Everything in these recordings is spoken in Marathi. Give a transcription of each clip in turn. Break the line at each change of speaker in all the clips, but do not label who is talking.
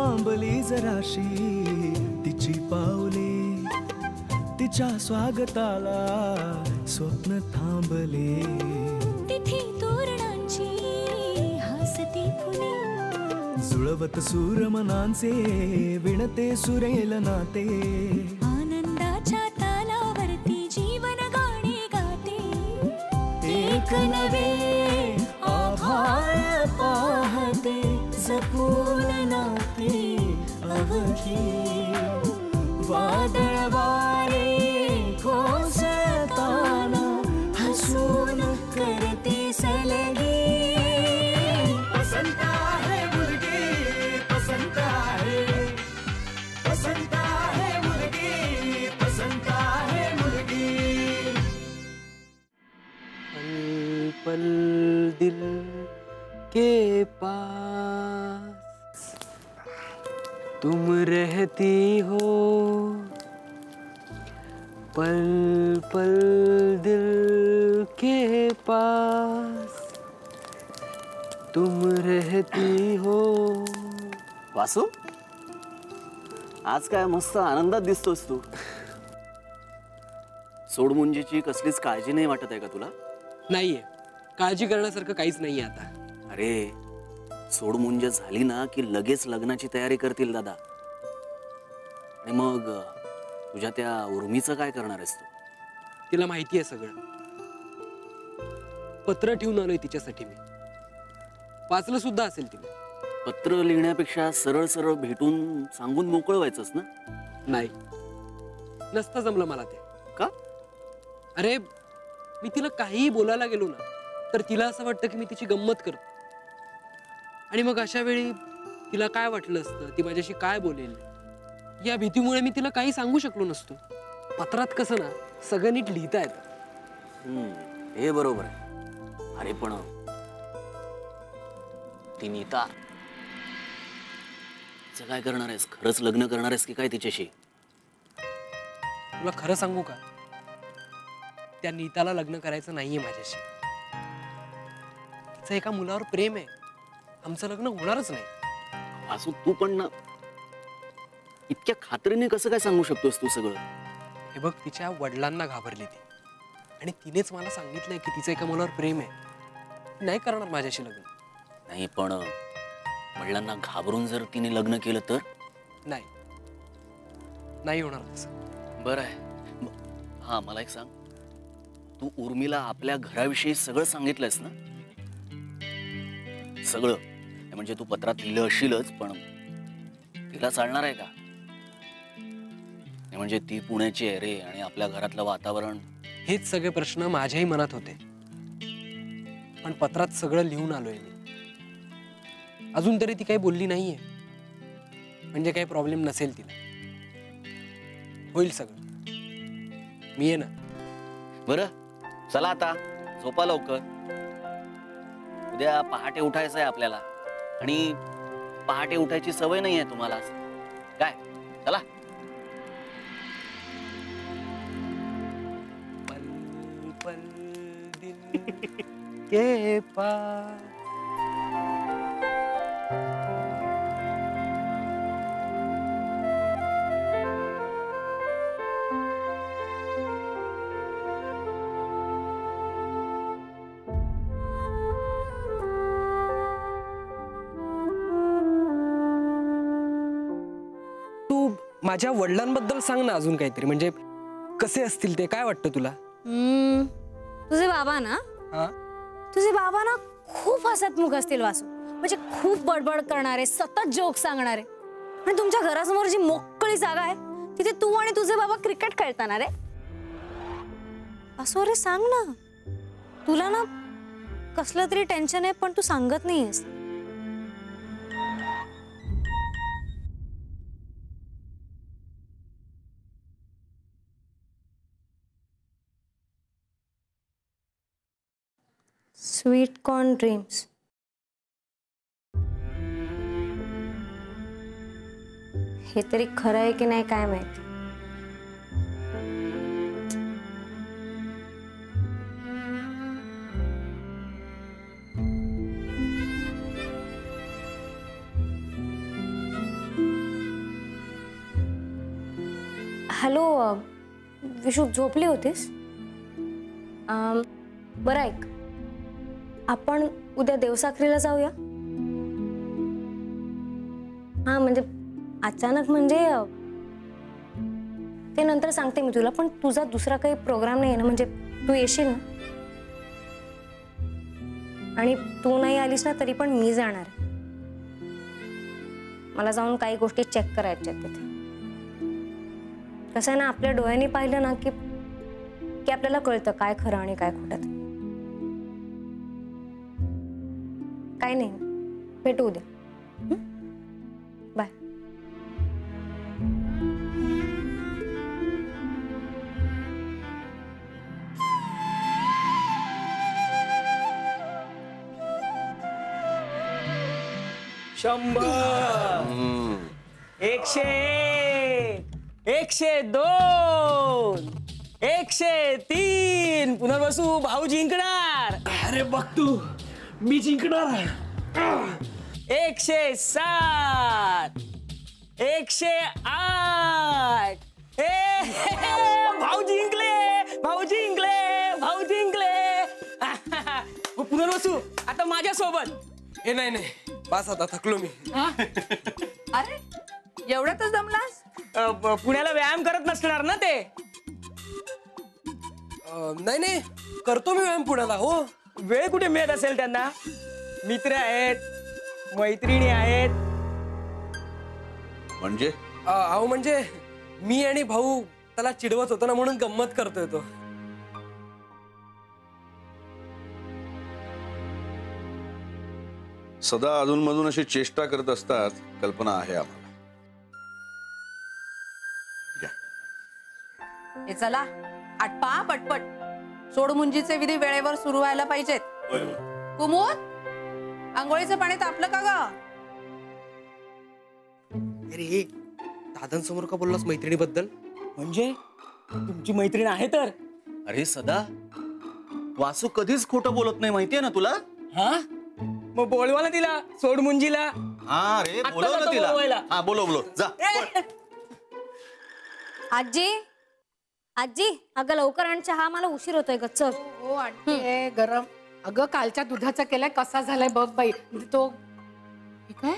थांबली जराशी तिची पावले, तिच्या स्वागताला स्वप्न थांबले.
तिथे तोरणांची हसती फुले,
जुळवत सूर मनांचे विणते सुरेल नाते.
आनंदाच्या तालावरती जीवन गाणे गाते. एक नवे आभाळ पाहते, जपून नाते अवघी. वादळ वारे कोसळताना हसून करते सलगी.
पसंत आहे मुलगी, पसंत आहे, पसंत आहे मुलगी, पसंत आहे मुलगी.
पल पल दिल के पास तुम रहती हो, पल पल दिल के पास तुम रहती हो.
वासू, आज काय मस्त आनंदात दिसतोस तू. सोडमुंजीची कसलीच काळजी नाही वाटत आहे का तुला?
नाहीये, काळजी करण्यासारखं काहीच नाहीये आता.
अरे सोडमुंज झाली ना की लगेच लग्नाची तयारी करतील दादा. आणि मग तुझ्या त्या उर्मीचं काय करणार आहेस तू?
तिला माहिती आहे सगळं. पत्र ठेवून आलोय तिच्यासाठी मी. वाचलं सुद्धा असेल तिने.
पत्र लिहिण्यापेक्षा सरळ सरळ भेटून सांगून मोकळं व्हायचंस ना.
नाही, नसतं जमलं मला ते.
का?
अरे मी तिला काहीही बोलायला गेलो ना तर तिला असं वाटतं की मी तिची गंमत करतो. आणि मग अशा वेळी तिला काय वाटलं असतं, ती माझ्याशी काय बोलेल, या भीतीमुळे मी तिला काही सांगू शकलो नसतो. पत्रात कसं ना सगळं नीट लिहिता येतं.
हे बरोबर आहे. अरे पण ती नीता, तिचं काय करणार आहेस? खरंच लग्न करणार आहेस की काय तिच्याशी?
तुला खरं सांगू का, त्या नीताला लग्न करायचं नाहीये माझ्याशी. तिचं एका मुलावर प्रेम आहे. आमचं लग्न होणारच नाही.
असू तू पण ना इतक्या खात्रीने कसं काय सांगू शकतोस तू सगळं?
हे बघ, तिच्या वडिलांना घाबरली ती आणि तिनेच मला सांगितलंय की तिचं एका मुलावर प्रेम आहे, नाही करणार माझ्याशी लग्न.
नाही पण वडिलांना घाबरून जर तिने लग्न केलं तर?
नाही, नाही होणार तसं.
बरं आहे. हा मला एक सांग, तू उर्मीला आपल्या घराविषयी सगळं सांगितलंयस ना? सगळं म्हणजे तू पत्रात लिहिलं असशीलच, पण तिला चालणार आहे का? म्हणजे ती पुण्याची आहे रे, आणि आपल्या घरातलं वातावरण.
हेच सगळे प्रश्न माझ्याही मनात होते, पण पत्रात सगळं लिहून आलोय मी. अजून तरी ती काही बोलली नाहीये, म्हणजे काही प्रॉब्लेम नसेल तिला. होईल सगळं. मी आहे ना.
बरं चला आता झोपा लवकर. उद्या पहाटे उठायचं आहे आपल्याला, आणि पहाटे उठायची सवय नाही आहे तुम्हाला काय? चला.
पल पल दिल के पास. माझ्या वडिलांबद्दल सांग ना अजून काहीतरी, म्हणजे कसे असतील ते, काय वाटतं तुला?
तुझे बाबा ना, तुझे बाबा ना खूप हसतमुख असतील वासू. म्हणजे खूप बडबड करणारे, सतत जोक सांगणारे. आणि तुमच्या घरासमोर जी मोकळी जागा आहे तिथे तू आणि तुझे बाबा क्रिकेट खेळताना रे. असो रे, सांग ना. तुला ना कसलं तरी टेन्शन आहे पण तू सांगत नाहीयेस. Sweet corn dreams. हे तरी खरं आहे की नाही काय माहिती. हॅलो विशू, झोपली होतीस? बरं ऐक, आपण उद्या देवसाखरीला जाऊया. हा म्हणजे अचानक म्हणजे ते नंतर सांगते मी तुला, पण तुझा दुसरा काही प्रोग्राम नाही ना? म्हणजे तू येशील ना? आणि तू नाही आलीस ना तरी पण मी जाणार. मला जाऊन काही गोष्टी चेक करायच्या तिथे. कसं आहे ना, आपल्या डोळ्यांनी पाहिलं ना की आपल्याला कळतं काय खरं आणि काय खोटं. काय नाही, भेटू उद्या. बाय.
शंभर, 100, 102, 103. पुनर्वसू भाऊ जिंकणार.
अरे बघ तू, मी जिंकणार.
107, 108. भाऊ जिंकले, भाऊ जिंकले, भाऊ जिंकले. पुनर्वसू आता माझ्या सोबत.
हे नाही नाही, बस आता थकलो मी.
अरे एवढ्यातच जमलास?
पुण्याला व्यायाम करत नसणार ना ते.
नाही नाही, करतो मी व्यायाम पुण्याला. हो,
वेळ कुठे मिळत असेल त्यांना? मित्र आहेत, मैत्रिणी आहेत.
म्हणजे
अहो म्हणजे मी आणि भाऊ त्याला चिडवत होतो ना, म्हणून गंमत करतोय तो.
सदा अधूनमधून अशी चेष्टा करत असतात, कल्पना आहे आम्हाला.
हे चला आटपा पटपट. सोडमुंजीचे विधी वेळेवर सुरू व्हायला पाहिजेत. कुमुद, आंघोळीचं पाणी तापलं का ग?
अरे दादांसमोर का बोललास मैत्रिणीबद्दल?
म्हणजे तुमची मैत्रीण आहे तर?
अरे सदा, वासू कधीच खोटं बोलत नाही, माहितीये ना तुला.
हा, मग बोलवा ना तिला, सोडमुंजीला.
हा रे,
आत्ता
बोलव ना
जातो
तिला.
बोलवायला.
हा, बोलव जा.
आजी, आजी अगं लवकर आण चहा, मला उशीर होतोय ग. चल.
हो आणते गरम. अगं कालच्या दुधाचा केलाय, कसा झालाय बघ बाई. तो हे काय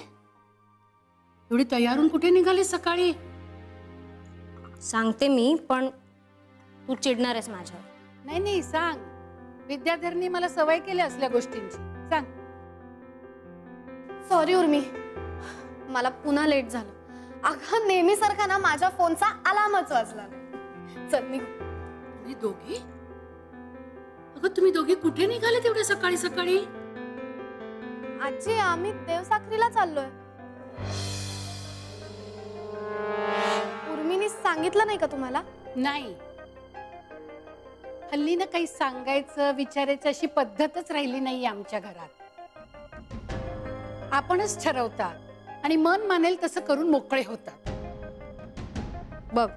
एवढी तयारून कुठे निघाली सकाळी?
सांगते मी, पण तू चिडणार आहेस माझ्यावर.
नाही नाही सांग. विद्याधरनी मला सवय केली असल्या गोष्टींची. सांग.
सॉरी उर्मी, मला पुन्हा लेट झालं. अगं नेहमीसारखा ना माझ्या फोनचा अलार्मच वाजला नाही. चल निघू.
तुम्ही दोघी? अगं तुम्ही दोघी कुठे निघाले तेवढ्या सकाळी सकाळी?
आजी आम्ही देवसाखरीला चाललोय. उर्मीने सांगितलं नाही का तुम्हाला?
नाही, हल्ली ना काही सांगायचं विचारायचं अशी पद्धतच राहिली नाही आमच्या घरात. आपणच ठरवतात आणि मन मानेल तसं करून मोकळे होतात.
बघ,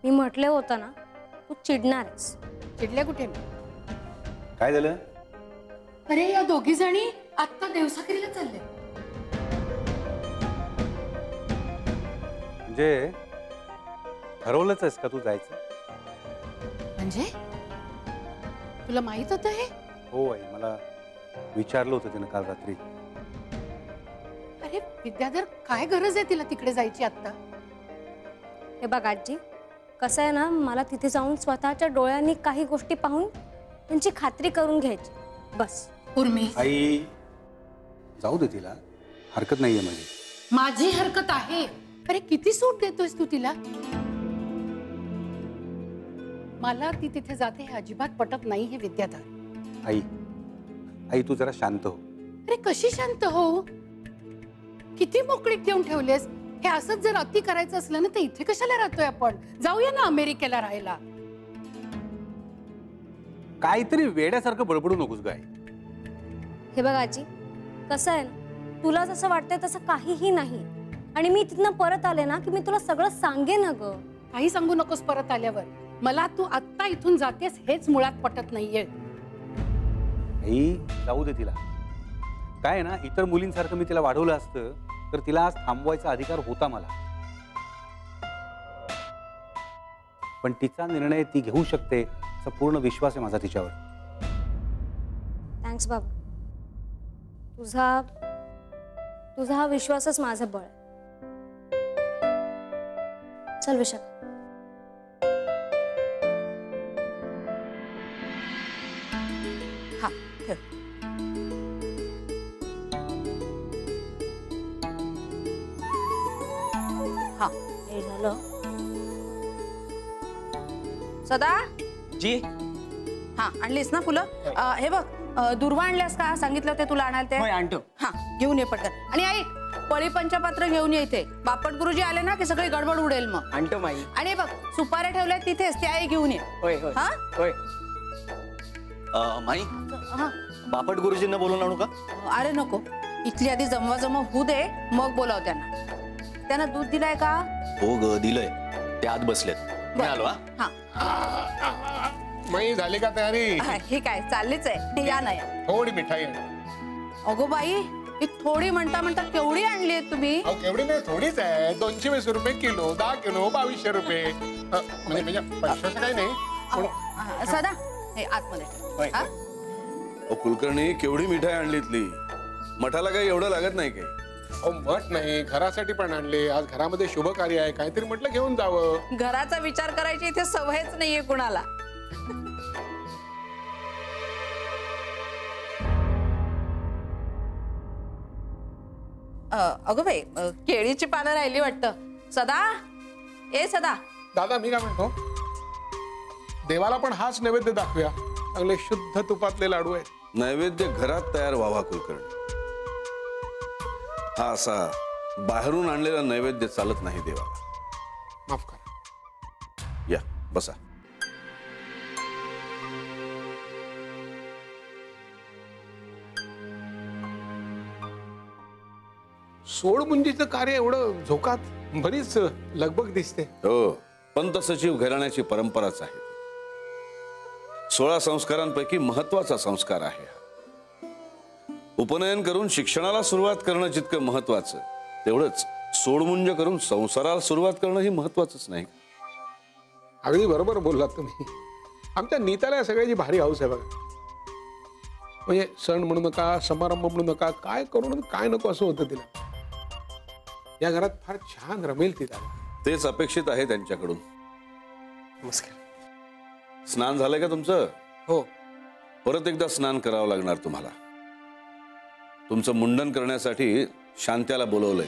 मी म्हटले होतं ना, तू चिडणार आहेस.
चिडल्या कुठे मी?
काय झालं?
अरे या दोघी जणी आत्ता देवसाखरीला चालले.
म्हणजे ठरवलंच आहेस का तू जायचं?
म्हणजे तुला माहित होतं हे?
हो आई, मला विचारलं होतं तिनं काल रात्री.
अरे विद्याधर, काय गरज आहे तिला तिकडे जायची आता?
हे बघ आजी, कसं आहे ना, मला तिथे जाऊन स्वतःच्या डोळ्यांनी काही गोष्टी पाहून त्यांची खात्री करून घ्यायची, बस.
उर्मी,
आई जाऊ दे, तिला हरकत नाहीये माझी.
माझी हरकत आहे. अरे किती सूट देतोयस तू तिला? मला ती तिथे जाते हे अजिबात पटत नाही हे विद्याधर.
आई आई तू जरा शांत हो.
अरे कशी शांत हो? किती मोकळीक देऊन ठेवलेस. हे असंच जर अति करायचं असलं ना तर इथे कशाला राहतोय आपण? जाऊया ना अमेरिकेला राहायला.
काहीतरी वेड्यासारखं बडबडू नकोस गाय.
हे बघ आजी, कसं आहे ना, तुला जसं वाटतंय तसं काहीही नाही. आणि मी तिथनं परत आले ना की मी तुला सगळं सांगेन ना ग.
काही सांगू नकोस परत आल्यावर. मला तू आत्ता इथून जातेस हेच मुळात पटत नाहीये.
आई जाऊ दे तिला. काय ना, इतर मुलींसारखं मी तिला वाढवलं असतं तर तिला आज थांबवायचा अधिकार होता मला. पण तिचा निर्णय ती घेऊ शकते असा पूर्ण विश्वास आहे माझा तिच्यावर.
थँक्स बाबा. तुझा हा विश्वासच माझं बळ आहे. चल विशाखा.
हा ठेव. हा
हे झालं.
सदा
जी.
हा आणलीस ना फुलं? हे बघ दुर्वा आणल्यास का? सांगितलं होते तुला आणायला ते.
होय आणतो.
हा घेऊन ये पटकन. आणि ऐक पळी पंचपात्र घेऊन ये इथे. बापट गुरुजी आले ना की सगळी गडबड उडेल मग.
आणतो माई.
आणि हे बघ सुपाऱ्या ठेवल्यात तिथेच त्या घेऊन ये.
होय होय
हा
होय.
माई
हा.
बापट गुरुजींना बोलून आणू का?
अरे नको, इथली आधी जमवा होऊ दे मग बोलाव त्यांना. त्यांना दूध दिलाय का?
हो ग दिलंय, ते आत बसलेत. मी आलो.
हा
माई झाली का तयारी?
हे काय चाललीच आहे. या ना या.
थोडी मिठाई.
अगो बाई ही थोडी म्हणता म्हणता केवढी आणली तुम्ही?
केवढी नाही, थोडीच आहे. 220 रुपये किलो, 10 किलो 2200 रुपये. म्हणजे 500 काही नाही.
सदा हे आतमध्ये ठेव. हा?
कुलकर्णी केवढी मिठाई आणलीतली. मठाला काही एवढं लागत नाही काही.
मठ नाही, घरासाठी पण आणले. आज घरामध्ये शुभ कार्य आहे, काहीतरी म्हटलं घेऊन जावं.
घराचा विचार करायची इथे सवयच नाहीये कुणाला. अगं बाई केळीची पानं राहिली वाटतं. सदा ए सदा.
दादा मी काय म्हणतो, देवाला पण हाच नैवेद्य दाखवूया. चांगले शुद्ध तुपातले लाडू आहेत.
नैवेद्य घरात तयार व्हावा कुलकर्णी. हा असा बाहेरून आणलेला नैवेद्य चालत नाही देवाला.
माफ करा.
या बसा.
सोडमुंजीचं कार्य एवढं झोकात बरीच लगबग दिसते.
हो, पंत सचिव घराण्याची परंपराच आहे. 16 संस्कारांपैकी महत्वाचा संस्कार आहे. उपनयन करून शिक्षणाला सुरुवात करणं जितकं महत्वाचं, तेवढंच सोडमुंज करून संसाराला सुरुवात करणं ही महत्वाचंच नाही.
अगदी बरोबर बोललात तुम्ही. आमच्या नीताला या सगळ्याची भारी हौस आहे बघा. म्हणजे सण म्हणू नका, समारंभ म्हणू नका, काय करू काय नको असं होतं तिला. या घरात फार छान रमेल ती.
तेच अपेक्षित आहे त्यांच्याकडून.
नमस्कार.
स्नान झालंय का तुमचं?
हो.
परत एकदा स्नान करावं लागणार तुम्हाला. तुमचं मुंडन करण्यासाठी शांत्याला बोलवलंय.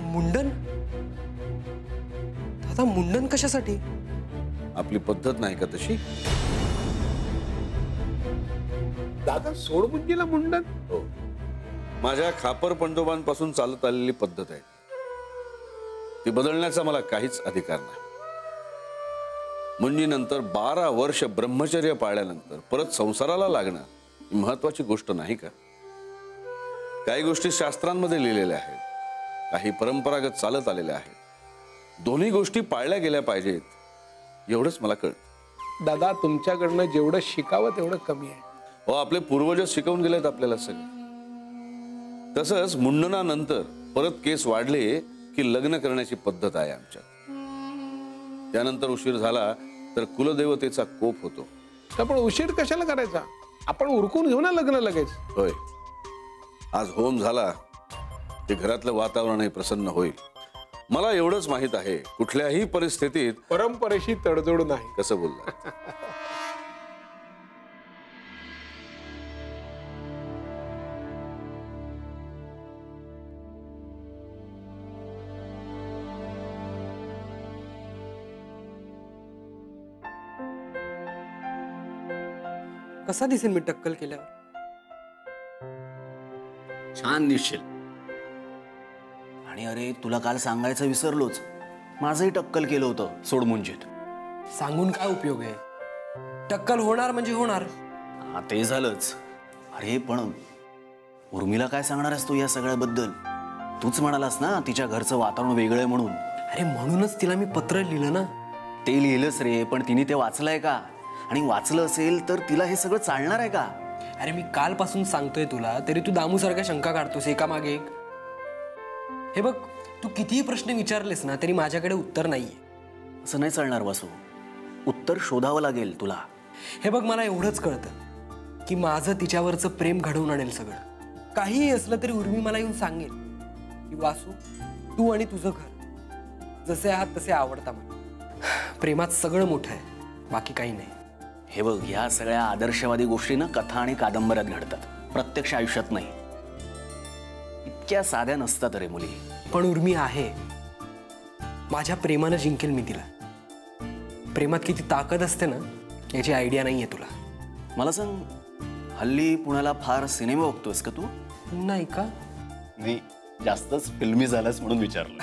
मुंडन? दादा मुंडन कशासाठी?
आपली पद्धत नाही का तशी?
दादा सोडमुंजीला मुंडन?
हो, माझ्या खापर पंजोबांपासून चालत आलेली पद्धत आहे. ती बदलण्याचा मला काहीच अधिकार नाही. मुंजीनंतर 12 वर्ष ब्रह्मचर्य पाळल्यानंतर परत संसाराला लागणं ही महत्वाची गोष्ट नाही का? काही गोष्टी शास्त्रांमध्ये लिहिलेल्या आहेत, काही परंपरागत चालत आलेल्या आहेत. दोन्ही गोष्टी पाळल्या गेल्या पाहिजेत एवढंच मला कळतं.
दादा तुमच्याकडनं जेवढं शिकावं तेवढं कमी आहे.
हो, आपले पूर्वजच शिकवून गेलेत आपल्याला सगळं. तसंच मुंडनानंतर परत केस वाढले की लग्न करण्याची पद्धत आहे आमच्यात. त्यानंतर उशीर झाला तर कुलदेवतेचा कोप होतो.
पण उशीर कशाला करायचा? आपण उरकून घेऊ ना लग्न लगेच.
होय, आज होम झाला की घरातलं वातावरणही प्रसन्न होईल. मला एवढंच माहित आहे, कुठल्याही परिस्थितीत
परंपरेशी तडजोड नाही.
कसं बोलला?
कसा दिसेल मी टक्कल केल्यावर?
छान दिसशील. आणि अरे तुला काल सांगायचं विसरलोच, माझंही टक्कल केलं होतं सोडमुंजीत.
सांगून काय उपयोग आहे? टक्कल होणार म्हणजे होणार.
हा ते झालंच. अरे पण उर्मिला काय सांगणार आहेस तू या सगळ्याबद्दल? तूच म्हणालास ना तिच्या घरचं वातावरण वेगळं आहे म्हणून.
अरे म्हणूनच तिला मी पत्र लिहिलं ना.
ते लिहिलंच रे, पण तिने ते वाचलंय का? आणि वाचलं असेल तर तिला हे सगळं चालणार आहे का?
अरे मी कालपासून सांगतोय तुला, तरी तू दामूसारख्या शंका काढतोस एका मागे एक. हे बघ
तू कितीही प्रश्न विचारलेस ना तरी माझ्याकडे उत्तर नाहीये.
असं नाही चालणार वासू, उत्तर शोधावं लागेल तुला.
हे बघ, मला एवढंच कळतं की माझं तिच्यावरचं प्रेम घडवून आणेल सगळं. काहीही असलं तरी उर्मी मला येऊन सांगेल की वासू, तू आणि तुझं घर जसे आहात तसे आवडता मला. प्रेमात सगळं मोठं आहे, बाकी काही नाही.
हे बघ, ह्या सगळ्या आदर्शवादी गोष्टी ना कथा आणि कादंबऱ्यात घडतात, प्रत्यक्ष आयुष्यात नाही. इतक्या साध्या नसतात रे मुली.
पण उर्मी आहे. माझ्या प्रेमानं जिंकेल मी तिला. प्रेमात किती ताकद असते ना याची आयडिया नाहीये तुला.
मला सांग, हल्ली पुण्याला फार सिनेमा बघतोयस का तू?
नाही का?
नाही, जास्तच फिल्मी झालास म्हणून विचारलं.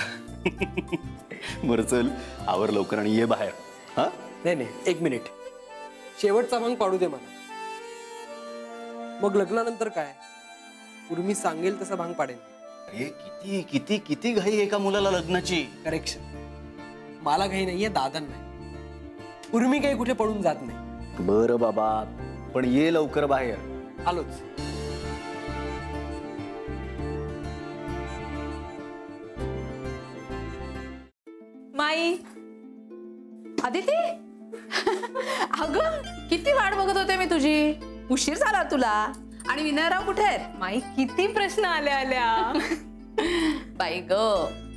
बरं चल, आवर लवकर आणि ये बाहेर. हा
नाही नाही, एक मिनिट. शेवटचा भांग पाडू दे मला, मग लग्नानंतर काय? उर्मी सांगेल तसा भांग पाडेल.
अरे किती किती किती घाई एका मुलाला लग्नाची.
करेक्शन, मला घाई नाहीये, दादांना नाही. उर्मी काही कुठे पडून जात नाही.
बरं बाबा, पण ये लवकर बाहेर.
आलोच.
माई, आदिती, अगं किती वाट बघत होते मी तुझी. उशीर झाला तुला. आणि विनयराव कुठे आहेत?
माई, किती प्रश्न आल्या आल्या.
बाई ग,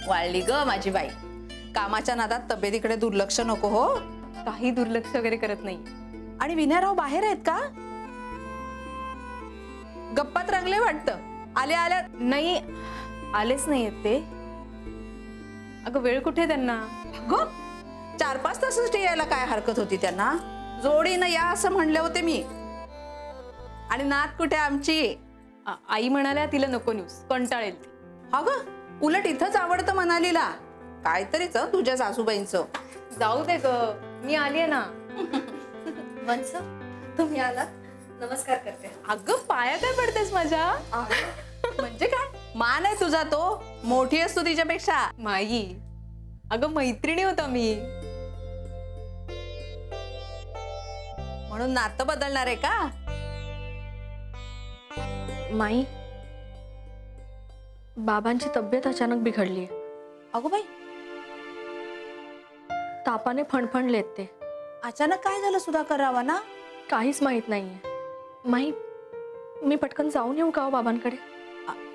वाळली ग माझी बाई. कामाच्या नादात तब्येतीकडे दुर्लक्ष नको हो.
काही दुर्लक्ष वगैरे करत नाही.
आणि विनयराव बाहेर आहेत का? गप्पात रंगले वाटतं. आल्या आल्या
नाही, आलेच नाहीयेत ते. अगं वेळ कुठे त्यांना?
अगं 4-5 तासच यायला काय हरकत होती त्यांना? जोडीनं या असं म्हणले होते मी. आणि नात कुठे आमची?
आई म्हणाल्या तिला नको न्यूज, कंटाळेल ती.
अगं उलट इथंच आवडतं मनालीला. काहीतरीच तुझ्या सासूबाईंचं.
जाऊ दे ग, मी आलीये ना. वंश, तुम्ही आला, नमस्कार करते.
अगं पाया काय पडतेस माझ्या? म्हणजे काय मान आहे तुझा तो? मोठी असतो तिच्यापेक्षा.
माई, अगं मैत्रिणी होता मी.
म्हणून नातं बदलणार आहे का?
माई, बाबांची तब्येत अचानक बिघडली.
अगो बाई,
तापाने फणफणलेत ते.
अचानक काय झालं सुधाकर रावांना?
काहीच माहित नाहीये. माई, मी पटकन जाऊन येऊ का बाबांकडे?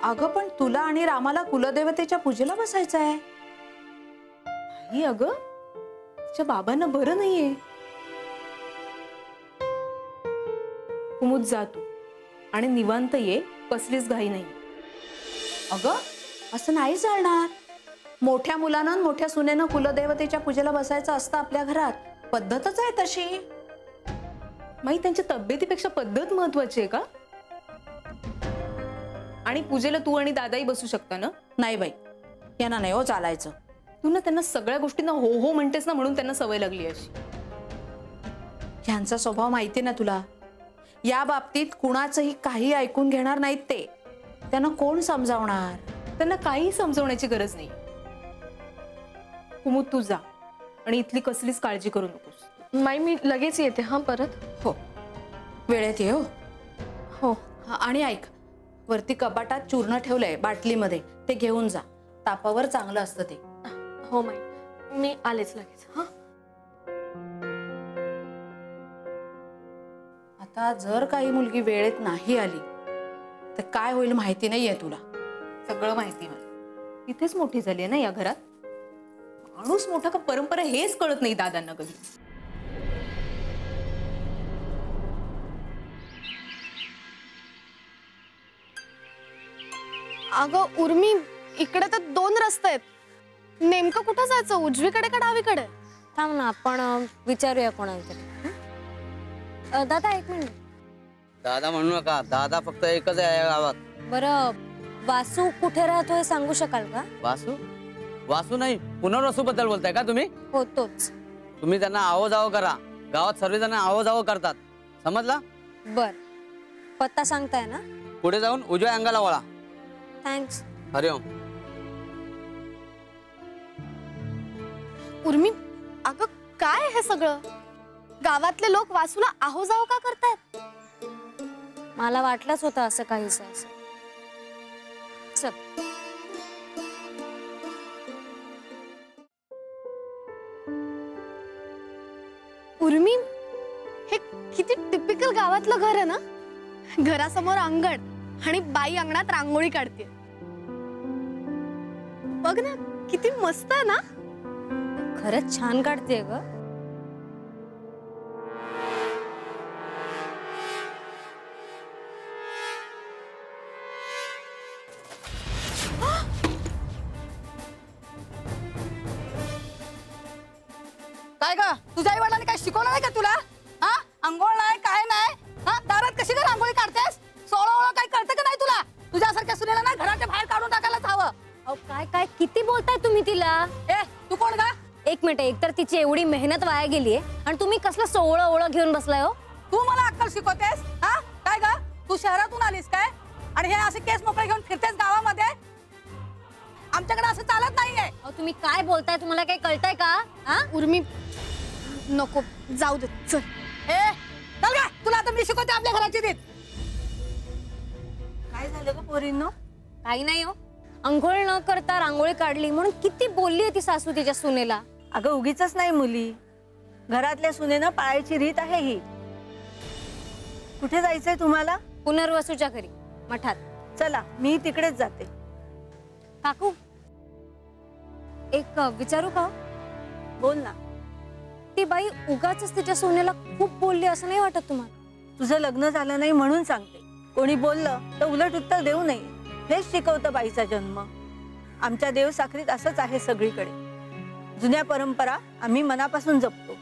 अगं पण तुला आणि रामाला कुलदेवतेच्या पूजेला बसायचं आहे.
नाही अगं, तिच्या बाबांना बरं नाहीये. कुमुद जा तू आणि निवांत ये, कसलीच घाई नाही.
अगं असं नाही चालणार. मोठ्या मुलानं मोठ्या सुनेनं कुलदेवतेच्या पूजेला बसायचं असतं आपल्या घरात. पद्धतच आहे तशी.
माई, त्यांच्या तब्येतीपेक्षा पद्धत महत्वाची आहे का? आणि पूजेला तू आणि दादाही बसू शकता ना?
नाही बाई, यांना नाही हो चालायचं.
तू ना त्यांना सगळ्या गोष्टींना हो हो म्हणतेस ना, म्हणून त्यांना सवय लागली अशी.
ह्यांचा स्वभाव माहिती ना तुला. या बाबतीत कुणाचंही काही ऐकून घेणार नाहीत ते. त्यांना कोण समजावणार?
त्यांना काही समजवण्याची गरज नाही. कुमुद तू जा आणि इथली कसलीच काळजी करू नकोस. माई, मी लगेच येते. हा परत.
हो, वेळेत ये.
हो.
आणि ऐक, वरती कपाटात चूर्ण ठेवलंय बाटलीमध्ये, ते घेऊन जा. तापावर चांगलं असतं ते.
हो माई, मी आलेच लगेच. हा.
आता जर काही मुलगी वेळेत नाही आली तर काय होईल माहिती नाहीये तुला. सगळं माहिती मला.
इथेच मोठी झाली आहे ना या घरात. माणूस मोठा का परंपरा हेच कळत नाही दादांना कधी.
अगं उर्मी, इकडे तर 2 रस्ते आहेत. नेमकं कुठं जायचं, उजवीकडे का डावीकडे?
थांब ना, आपण विचारूया कोणाला तरी. दादा एक मिनिट.
दादा म्हणू नका, दादा फक्त एकच आहे या गावात.
बरं, वासू कुठे राहतोय सांगू शकाल का?
वासू? वासू नाही, पुनर्वसू बद्दल बोलताय का तुम्ही?
हो, तोच.
तुम्ही त्यांना आहो जावं करा. गावात सर्वजण आहो जावं करतात, समजला?
बर, पत्ता सांगताय ना?
पुढे जाऊन उजव्या अंगाला वळा.
थँक्स.
हरिओम.
उर्मी, अगं काय हे सगळं? गावातले लोक वासूला आहो जाओ का करतायत?
मला वाटलंच होतं असं काहीच असं. चल.
उर्मी, हे किती टिपिकल गावातलं घर आहे ना. घरासमोर अंगण आणि बाई अंगणात रांगोळी काढते. बघ ना किती मस्त आहे ना.
खरंच छान काढते ग.
काय ग, तुझ्या आई वडिलांनी काय शिकवलं नाही का तुला? हा, अंघोळ नाही काय नाही. हा, दारात कशी काय रांगोळी काढतेस? सोळा काय कळतं का नाही तुला? तुझ्यासारख्या सुनेला ना घराच्या बाहेर काढून टाकायलाच हवं.
अहो काय काय किती बोलताय तुम्ही तिला?
ए, तू कोण गा?
एक मिनिट, एकतर तिची एवढी मेहनत वाया गेलीये आणि तुम्ही कसलं सोवळं ओळख घेऊन बसलाय हो?
तू मला अक्कल शिकवतेस? हा, काय ग, तू शहरातून आलीस काय आणि हे असे केस मोकळे घेऊन फिरतेस गावामध्ये? आमच्याकडे असं चालत नाहीये.
अहो तुम्ही काय बोलताय? तुम्हाला काही कळतंय का? हा,
उर्मी नको, जाऊ दे, चल.
ए, चल गा, तुला आता मी शिकवते आपल्या घराची रीत. काय झालं ग पोरींनो?
काही नाही हो. अंघोळ न करता रांगोळी काढली म्हणून किती बोलली आहे ती सासू तिच्या सुनेला.
अगं उगीच नाही मुली, घरातल्या सुनेनं पाळायची रीत आहे ही. कुठे जायचंय तुम्हाला?
पुनर्वसूच्या घरी, मठात.
चला, मी तिकडेच जाते.
काकू, एक विचारू का?
बोल ना.
ती बाई उगाच तिच्या सोन्याला खूप बोलली असं नाही वाटत तुम्हाला?
तुझं लग्न झालं नाही म्हणून सांगते. कोणी बोललं तर उलट उत्तर देऊ नये, हेच शिकवतं बाईचा जन्म. आमच्या देवसाखरीत असंच आहे सगळीकडे. जुन्या परंपरा आम्ही मनापासून जपतो.